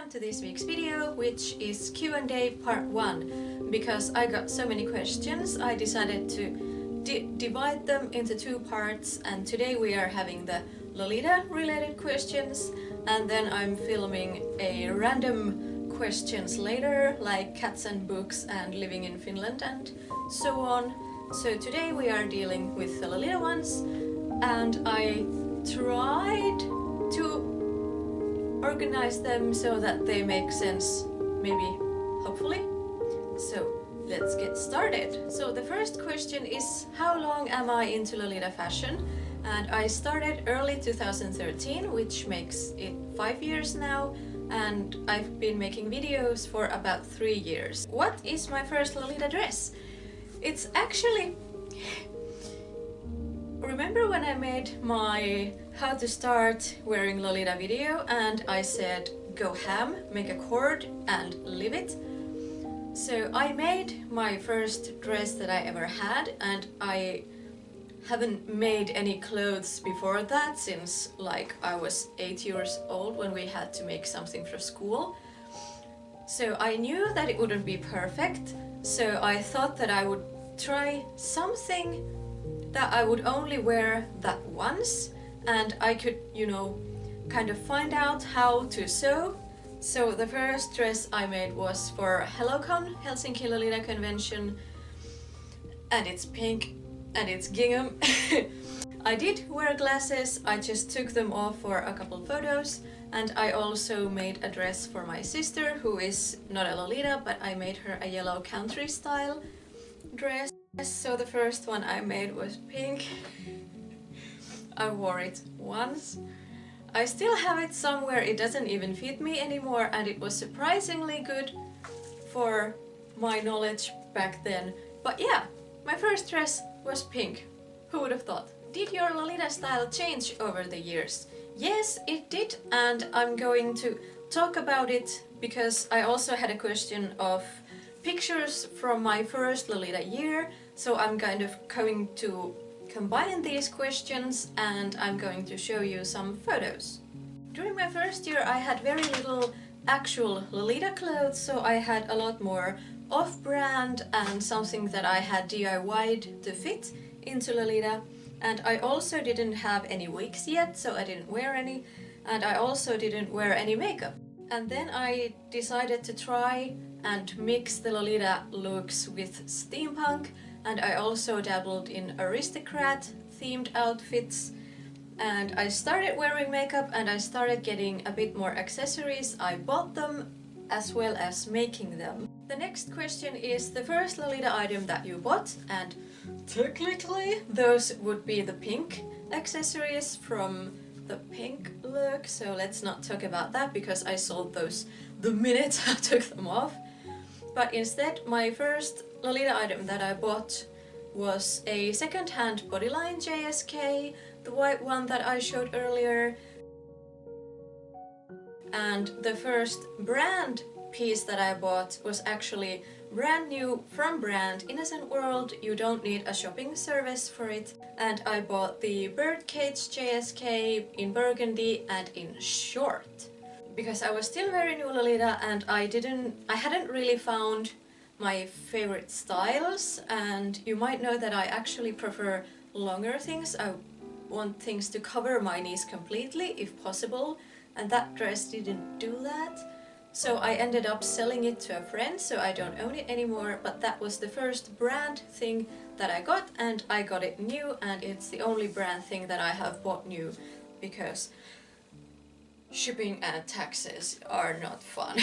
welcome to this week's video, which is Q&A part 1. Because I got so many questions, I decided to divide them into two parts, and today we are having the Lolita related questions, and then I'm filming a random questions later, like cats and books and living in Finland and so on. So today we are dealing with the Lolita ones, and I tried to organize them so that they make sense, maybe, hopefully. So let's get started. So the first question is, how long am I into Lolita fashion? And I started early 2013, which makes it 5 years now, and I've been making videos for about 3 years. What is my first Lolita dress? It's actually... Remember when I made my how to start wearing Lolita video and I said go ham, make a cord and live it? So I made my first dress that I ever had, and I haven't made any clothes before that since like I was 8 years old when we had to make something for school. So I knew that it wouldn't be perfect, so I thought that I would try something that I would only wear that once, and I could, you know, kind of find out how to sew. So the first dress I made was for HelloCon, Helsinki Lolita Convention, and it's pink and it's gingham. I did wear glasses, I just took them off for a couple photos, and I also made a dress for my sister, who is not a Lolita, but I made her a yellow country style dress. So the first one I made was pink. I wore it once. I still have it somewhere, it doesn't even fit me anymore, and it was surprisingly good for my knowledge back then. But yeah, my first dress was pink. Who would have thought? Did your Lolita style change over the years? Yes, it did, and I'm going to talk about it because I also had a question of pictures from my first Lolita year, so I'm kind of going to combine these questions and I'm going to show you some photos. During my first year I had very little actual Lolita clothes, so I had a lot more off-brand and something that I had DIY'd to fit into Lolita. And I also didn't have any wigs yet, so I didn't wear any, and I also didn't wear any makeup. And then I decided to try and mix the Lolita looks with steampunk, and I also dabbled in aristocrat themed outfits, and I started wearing makeup and I started getting a bit more accessories. I bought them as well as making them. The next question is the first Lolita item that you bought, and technically those would be the pink accessories from the pink look, so let's not talk about that because I sold those the minute I took them off. But instead, my first Lolita item that I bought was a second-hand bodyline JSK, the white one that I showed earlier. And the first brand piece that I bought was actually brand new from brand Innocent World. You don't need a shopping service for it. And I bought the birdcage JSK in burgundy and in short. Because I was still very new Lolita and I hadn't really found my favorite styles, and you might know that I actually prefer longer things. I want things to cover my knees completely if possible, and that dress didn't do that. So I ended up selling it to a friend, so I don't own it anymore, but that was the first brand thing that I got, and I got it new, and it's the only brand thing that I have bought new because shipping and taxes are not fun.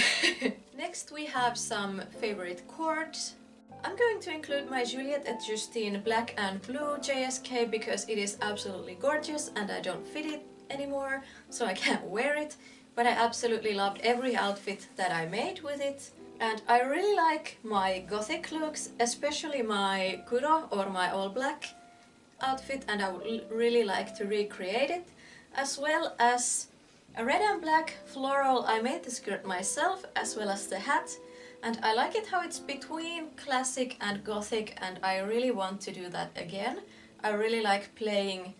Next we have some favorite coords. I'm going to include my Juliette et Justine black and blue JSK because it is absolutely gorgeous and I don't fit it anymore, so I can't wear it. But I absolutely loved every outfit that I made with it. And I really like my gothic looks, especially my kuro or my all black outfit, and I would really like to recreate it, as well as a red and black floral. I made the skirt myself as well as the hat, and I like it how it's between classic and gothic, and I really want to do that again. I really like playing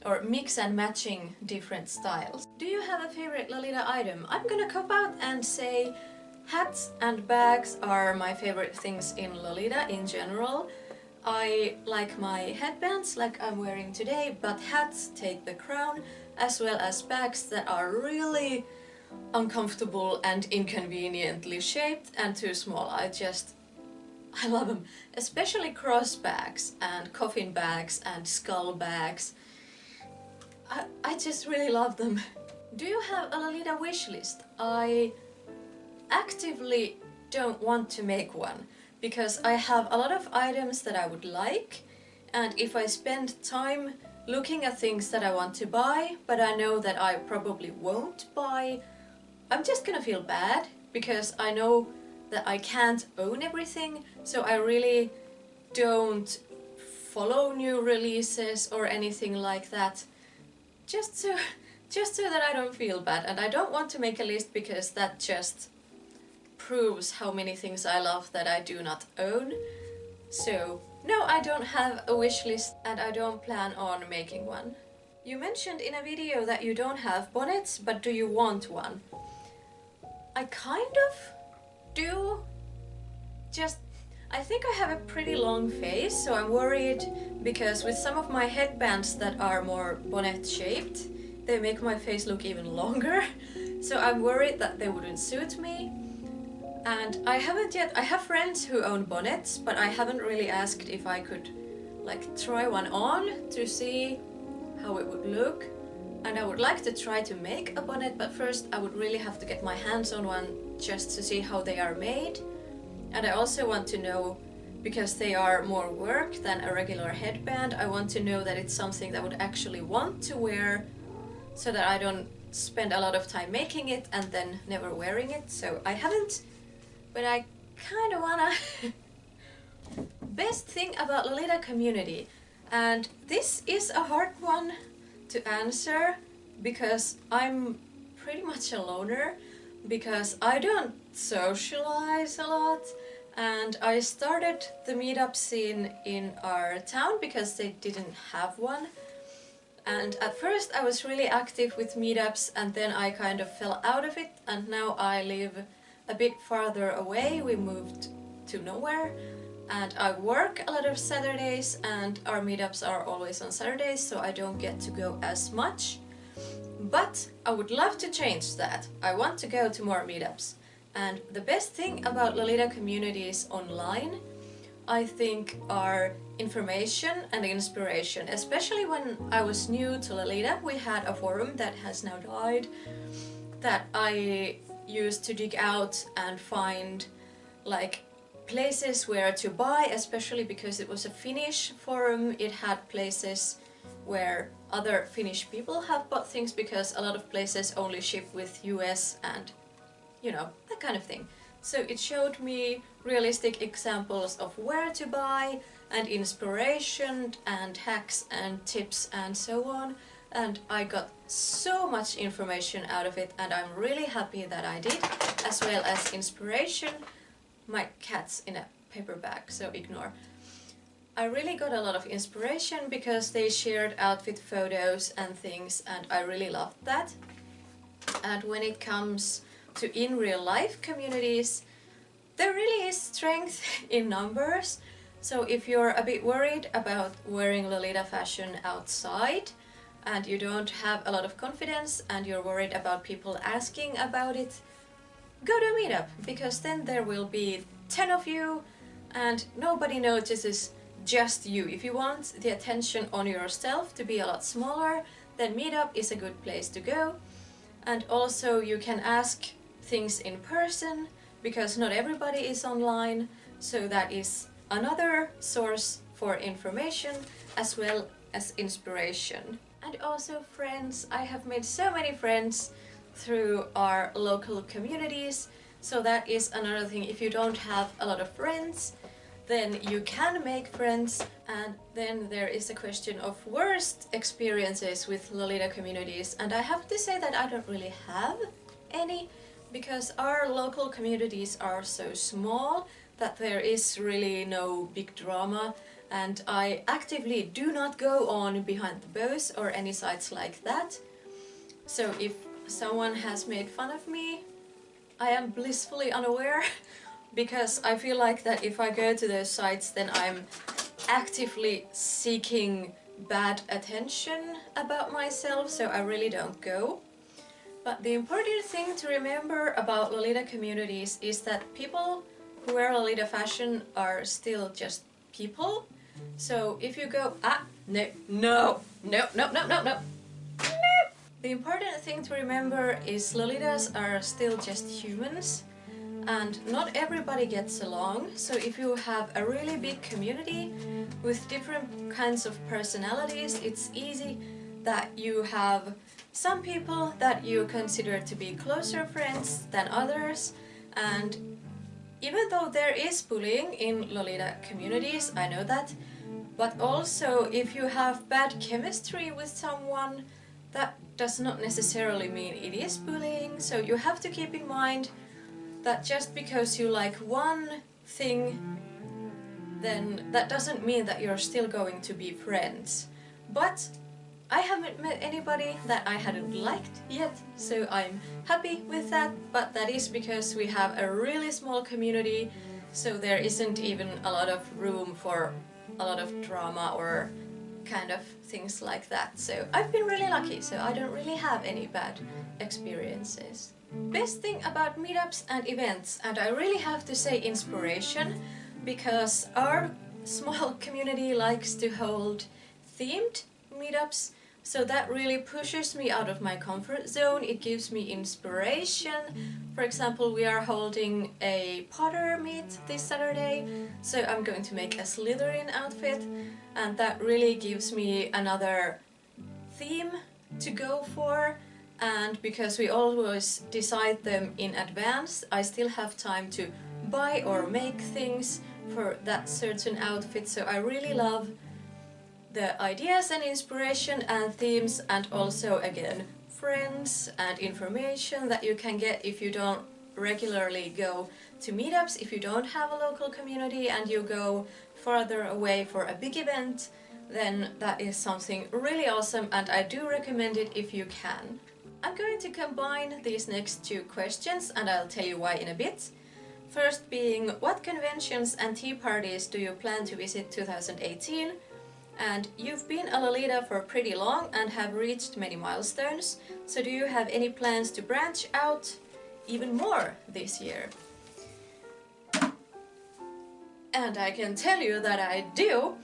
or mix and matching different styles. Do you have a favorite Lolita item? I'm gonna cop out and say hats and bags are my favorite things in Lolita in general. I like my headbands like I'm wearing today, but hats take the crown, as well as bags that are really uncomfortable and inconveniently shaped and too small. I love them. Especially cross bags and coffin bags and skull bags. I just really love them. Do you have a Lolita wish list? I actively don't want to make one because I have a lot of items that I would like, and if I spend time looking at things that I want to buy but I know that I probably won't buy, I'm just gonna feel bad because I know that I can't own everything, so I really don't follow new releases or anything like that, just so that I don't feel bad. And I don't want to make a list because that just proves how many things I love that I do not own. So no, I don't have a wish list and I don't plan on making one. You mentioned in a video that you don't have bonnets, but do you want one? I kind of do. I think I have a pretty long face, so I'm worried because with some of my headbands that are more bonnet shaped, they make my face look even longer. So I'm worried that they wouldn't suit me. And I have friends who own bonnets, but I haven't really asked if I could like try one on to see how it would look. And I would like to try to make a bonnet, but first I would really have to get my hands on one just to see how they are made. And I also want to know, because they are more work than a regular headband, I want to know that it's something that I would actually want to wear, so that I don't spend a lot of time making it and then never wearing it. So I haven't, but I kind of wanna. Best thing about Lolita community, and this is a hard one to answer because I'm pretty much a loner, because I don't socialize a lot, and I started the meetup scene in our town because they didn't have one. And at first I was really active with meetups, and then I kind of fell out of it, and now I live a bit farther away. We moved to nowhere, and I work a lot of Saturdays, and our meetups are always on Saturdays, so I don't get to go as much. But I would love to change that. I want to go to more meetups. And the best thing about Lolita communities online, I think, are information and inspiration. Especially when I was new to Lolita, we had a forum that has now died that I used to dig out and find like places where to buy, especially because it was a Finnish forum. It had places where other Finnish people have bought things, because a lot of places only ship with US and that kind of thing. So it showed me realistic examples of where to buy and inspiration and hacks and tips and so on, and I got so much information out of it, and I'm really happy that I did, as well as inspiration. My cat's in a paper bag, so ignore. I really got a lot of inspiration because they shared outfit photos and things, and I really loved that. And when it comes to in real life communities, there really is strength in numbers. So if you're a bit worried about wearing Lolita fashion outside and you don't have a lot of confidence and you're worried about people asking about it, go to a meetup, because then there will be 10 of you and nobody notices, just you. If you want the attention on yourself to be a lot smaller, then meetup is a good place to go. And also you can ask things in person, because not everybody is online, so that is another source for information as well as inspiration. And also friends. I have made so many friends through our local communities, so that is another thing. If you don't have a lot of friends, then you can make friends. And then there is a question of worst experiences with Lolita communities, and I have to say that I don't really have any, because our local communities are so small that there is really no big drama, and I actively do not go on Behind the Bows or any sites like that. So if someone has made fun of me, I am blissfully unaware because I feel like that if I go to those sites, then I'm actively seeking bad attention about myself, so I really don't go. But the important thing to remember about Lolita communities is that people who wear Lolita fashion are still just people. So if you go, no. The important thing to remember is Lolitas are still just humans, and not everybody gets along. So if you have a really big community with different kinds of personalities, it's easy that you have some people that you consider to be closer friends than others. And even though there is bullying in Lolita communities, I know that, but also if you have bad chemistry with someone, that does not necessarily mean it is bullying. So you have to keep in mind that just because you like one thing, then that doesn't mean that you're still going to be friends. But I haven't met anybody that I hadn't liked yet, so I'm happy with that, but that is because we have a really small community, so there isn't even a lot of room for a lot of drama or kind of things like that. So I've been really lucky, so I don't really have any bad experiences. Best thing about meetups and events, and I really have to say inspiration, because our small community likes to hold themed meetups, so that really pushes me out of my comfort zone. It gives me inspiration. For example, we are holding a Potter meet this Saturday, so I'm going to make a Slytherin outfit, and that really gives me another theme to go for. And because we always decide them in advance, I still have time to buy or make things for that certain outfit, so I really love the ideas and inspiration and themes, and also again friends and information that you can get if you don't regularly go to meetups. If you don't have a local community and you go farther away for a big event, then that is something really awesome, and I do recommend it if you can. I'm going to combine these next two questions, and I'll tell you why in a bit. First being, what conventions and tea parties do you plan to visit 2018? And you've been a Lolita for pretty long and have reached many milestones, so do you have any plans to branch out even more this year? And I can tell you that I do,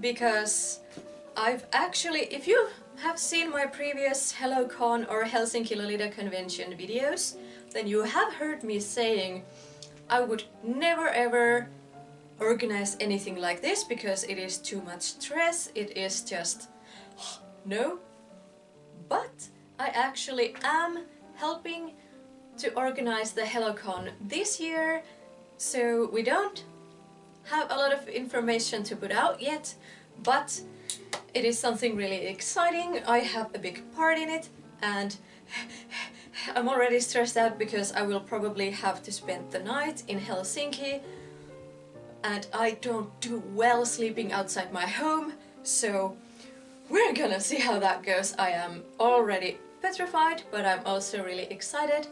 because I've actually, if you have seen my previous HelloCon or Helsinki Lolita convention videos, then you have heard me saying I would never ever organize anything like this because it is too much stress, it is just no. But I actually am helping to organize the HelloCon this year, so we don't have a lot of information to put out yet, but it is something really exciting. I have a big part in it, and I'm already stressed out because I will probably have to spend the night in Helsinki, and I don't do well sleeping outside my home, so we're gonna see how that goes. I am already petrified, but I'm also really excited,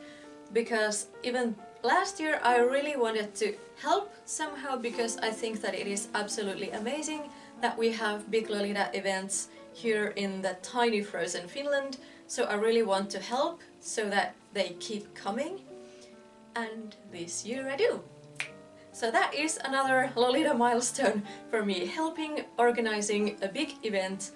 because even last year I really wanted to help somehow, because I think that it is absolutely amazing that we have big Lolita events here in the tiny frozen Finland, so I really want to help so that they keep coming, and this year I do. So that is another Lolita milestone for me, helping organizing a big event,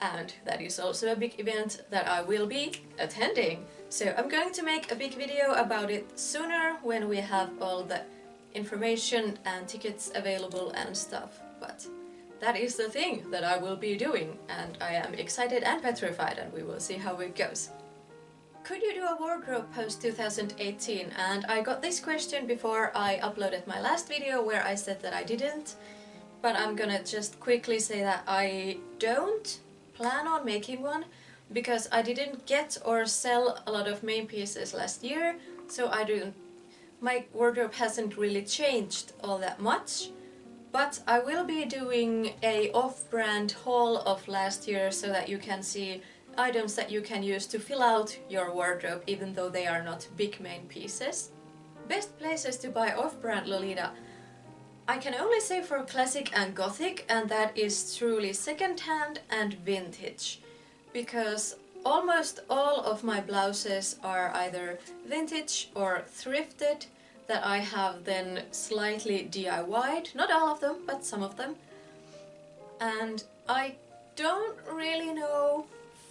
and that is also a big event that I will be attending. So I'm going to make a big video about it sooner, when we have all the information and tickets available and stuff, but that is the thing that I will be doing, and I am excited and petrified, and we will see how it goes. Could you do a wardrobe post 2018? And I got this question before I uploaded my last video where I said that I didn't, but I'm gonna just quickly say that I don't plan on making one, because I didn't get or sell a lot of main pieces last year, so my wardrobe hasn't really changed all that much. But I will be doing a off-brand haul of last year so that you can see items that you can use to fill out your wardrobe even though they are not big main pieces. Best places to buy off-brand Lolita. I can only say for classic and gothic, and that is truly second-hand and vintage. Because almost all of my blouses are either vintage or thrifted, that I have then slightly DIY'd, not all of them, but some of them. And I don't really know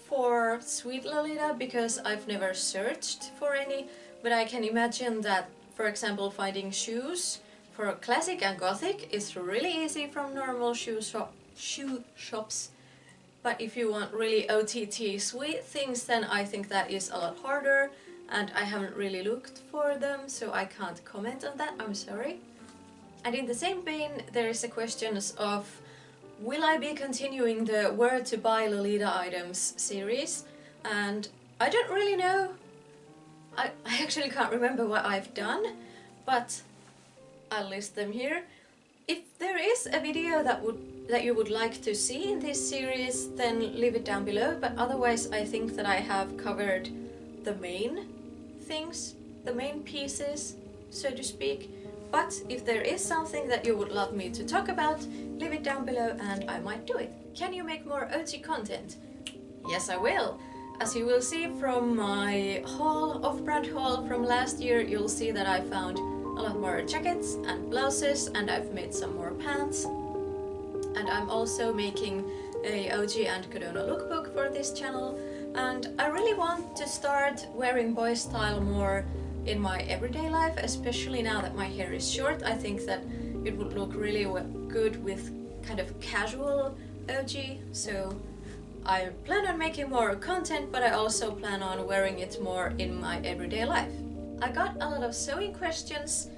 for sweet Lolita because I've never searched for any, but I can imagine that, for example, finding shoes for classic and gothic is really easy from normal shoe shops. But if you want really OTT sweet things, then I think that is a lot harder, and I haven't really looked for them, so I can't comment on that, I'm sorry. And in the same vein, there is a question of, will I be continuing the Where to Buy Lolita Items series? And I don't really know. I actually can't remember what I've done, but I'll list them here. If there is a video that you would like to see in this series, then leave it down below, but otherwise I think that I have covered the main things, the main pieces, so to speak. But if there is something that you would love me to talk about, leave it down below and I might do it. Can you make more OG content? Yes, I will. As you will see from my haul, off-brand haul from last year, you'll see that I found a lot more jackets and blouses, and I've made some more pants. And I'm also making a OG and Cadona lookbook for this channel, and I really want to start wearing boy style more in my everyday life, especially now that my hair is short. I think that it would look really good with kind of casual OG, so I plan on making more content, but I also plan on wearing it more in my everyday life. I got a lot of sewing questions,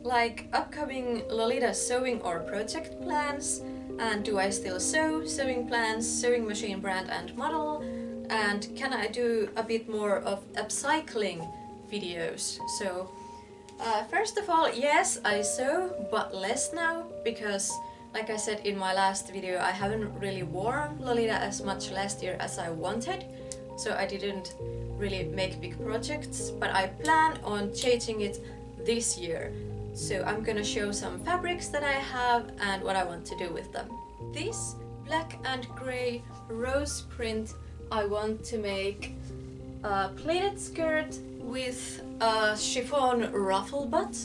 like upcoming Lolita sewing or project plans, and do I still sew, sewing plans, sewing machine brand and model, and can I do a bit more of upcycling videos. So first of all, yes, I sew, but less now, because like I said in my last video, I haven't really worn Lolita as much last year as I wanted, so I didn't really make big projects, but I plan on changing it this year. So I'm gonna show some fabrics that I have and what I want to do with them. This black and grey rose print, I want to make a pleated skirt with a chiffon ruffle butt,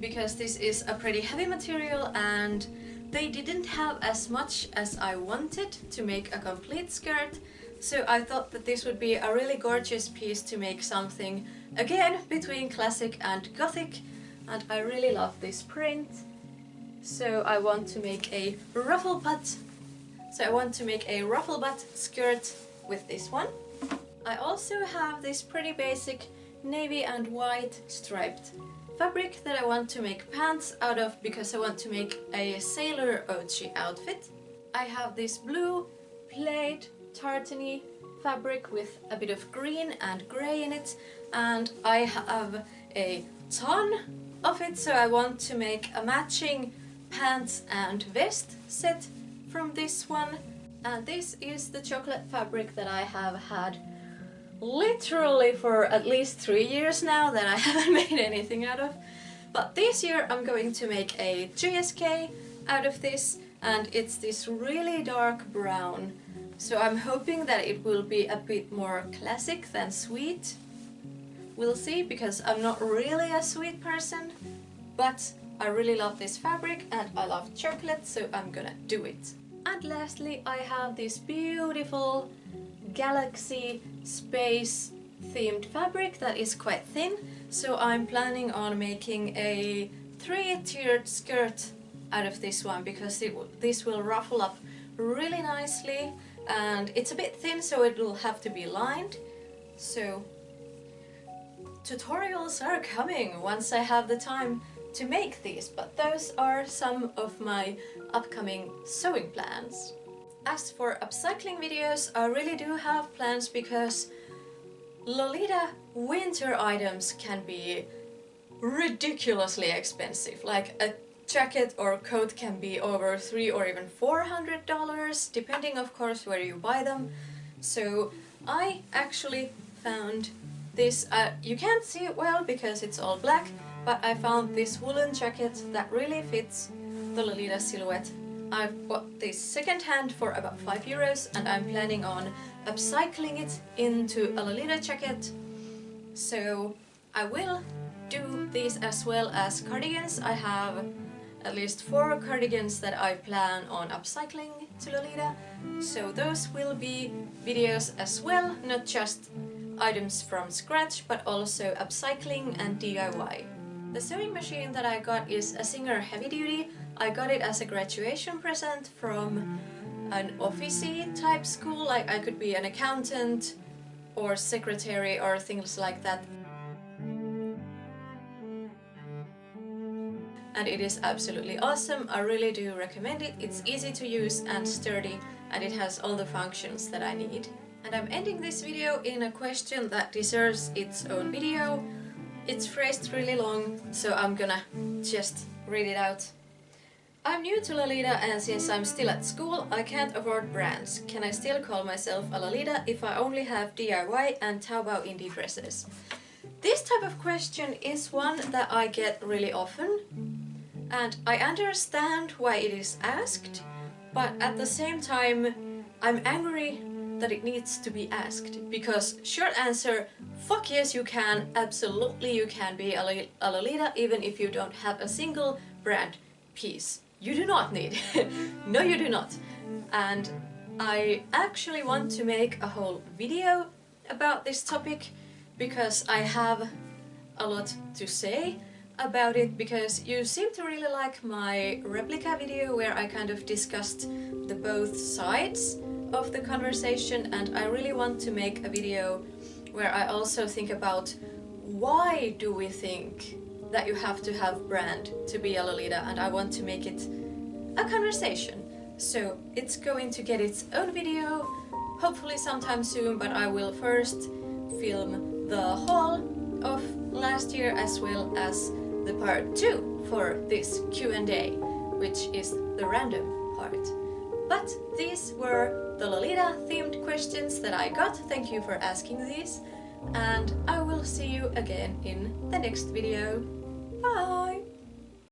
because this is a pretty heavy material and they didn't have as much as I wanted to make a complete skirt. So I thought that this would be a really gorgeous piece to make something, again, between classic and gothic, and I really love this print. So I want to make a ruffle butt. So I want to make a ruffle butt skirt with this one. I also have this pretty basic navy and white striped fabric that I want to make pants out of, because I want to make a sailor OG outfit. I have this blue plaid tartany fabric with a bit of green and grey in it, and I have a ton of it, so I want to make a matching pants and vest set from this one. And this is the chocolate fabric that I have had literally for at least 3 years now that I haven't made anything out of. But this year I'm going to make a GSK out of this, and it's this really dark brown. So I'm hoping that it will be a bit more classic than sweet. We'll see, because I'm not really a sweet person, but I really love this fabric and I love chocolate, so I'm gonna do it. And lastly, I have this beautiful galaxy space themed fabric that is quite thin, so I'm planning on making a 3-tiered skirt out of this one, because this will ruffle up really nicely, and it's a bit thin, so it will have to be lined. So tutorials are coming once I have the time to make these, but those are some of my upcoming sewing plans. As for upcycling videos, I really do have plans, because Lolita winter items can be ridiculously expensive. Like a jacket or coat can be over $300 or even $400, depending of course where you buy them. So I actually found this, you can't see it well because it's all black, but I found this woolen jacket that really fits the Lolita silhouette. I've bought this second-hand for about €5 and I'm planning on upcycling it into a Lolita jacket. So I will do these as well as cardigans. I have at least 4 cardigans that I plan on upcycling to Lolita. So those will be videos as well, not just items from scratch, but also upcycling and DIY. The sewing machine that I got is a Singer Heavy Duty. I got it as a graduation present from an office-y type school, like I could be an accountant or secretary or things like that. And it is absolutely awesome. I really do recommend it. It's easy to use and sturdy, and it has all the functions that I need. And I'm ending this video in a question that deserves its own video. It's phrased really long, so I'm gonna just read it out. I'm new to Lolita, and since I'm still at school, I can't afford brands. Can I still call myself a Lolita if I only have DIY and Taobao indie dresses? This type of question is one that I get really often, and I understand why it is asked, but at the same time I'm angry that it needs to be asked, because short answer, fuck yes you can, absolutely you can be a Lolita even if you don't have a single brand piece. You do not need. No, you do not. And I actually want to make a whole video about this topic because I have a lot to say about it, because you seem to really like my replica video where I kind of discussed the both sides of the conversation, and I really want to make a video where I also think about why do we think that you have to have brand to be a Lolita, and I want to make it a conversation. So it's going to get its own video, hopefully sometime soon, but I will first film the haul of last year as well as the part 2 for this Q&A, which is the random part. But these were the Lolita themed questions that I got. Thank you for asking these, and I will see you again in the next video. Bye!